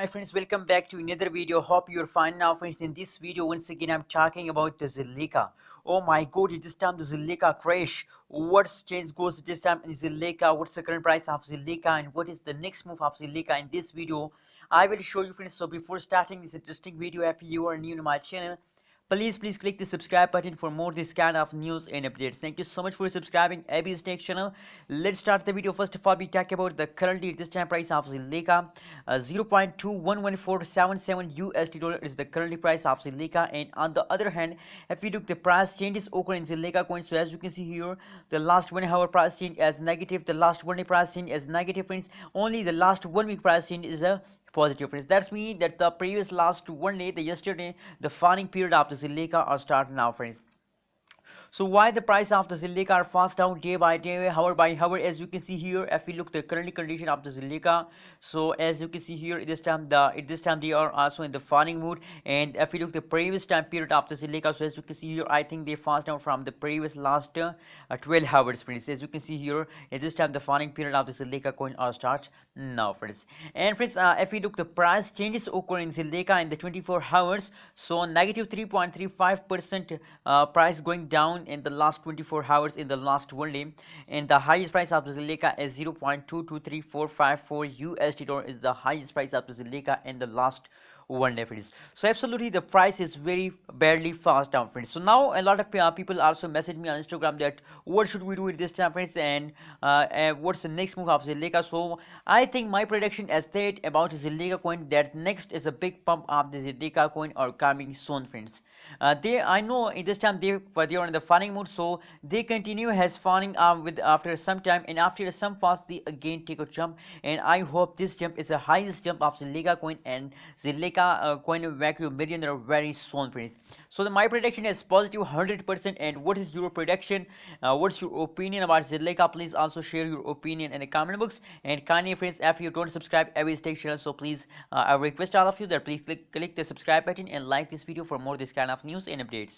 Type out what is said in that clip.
My friends, welcome back to another video. Hope you're fine now, friends. In this video, once again, I'm talking about the Zilliqa. Oh my god, this time the Zilliqa crash. What's change goes this time in Zilliqa? What's the current price of Zilliqa and what is the next move of Zilliqa? In this video, I will show you, friends. So before starting this interesting video, if you are new to my channel, please click the subscribe button for more this kind of news and updates. Thank you so much for subscribing ab's tech channel. Let's start the video. First of all, we talk about the currently this time price of Zilliqa. 0.211477 USD dollar is the currently price of Zilliqa. And on the other hand, if we look the price changes occur in Zilliqa coin, so as you can see here, the last 1 hour price change as negative, the last 1 day price change as negative, friends. Only the last 1 week price change is a positive, friends. That's mean that the previous last 1 day, the yesterday, the farming period of the Zilliqa are starting now, friends. So why the price of the Zilliqa are fast down day by day, hour by hour, as you can see here. If we look the currently condition of the Zilliqa, so as you can see here, this time they are also in the falling mood. And if we look the previous time period of the Zilliqa, so as you can see here, I think they fast down from the previous last 12 hours, friends. As you can see here, at this time the falling period of the Zilliqa coin are start now, friends. And friends, if we look the price changes occur in Zilliqa in the 24 hours, so negative 3.35% price going down in the last 24 hours in the last 1 day, and the highest price of the Zilliqa is 0.223454 USD dollar is the highest price of the Zilliqa in the last 1 day, friends. So absolutely the price is very barely fast down, friends. So now a lot of people also message me on Instagram that what should we do at this time, friends, and what's the next move of Zilliqa. So I think my prediction as stated about Zilliqa coin that next is a big pump of the Zilliqa coin are coming soon, friends. I know in this time they are in the farming mode, so they continue has farming with after some time, and after some fast they again take a jump, and I hope this jump is the highest jump of Zilliqa coin, and Zilliqa coin will make you millionaire very soon, friends. So my prediction is positive 100%. And what is your prediction? What's your opinion about Zilliqa? Please also share your opinion in the comment box. And kindly, friends, if you don't subscribe ab's tech channel, so please I request all of you that please click the subscribe button and like this video for more this kind of news and updates.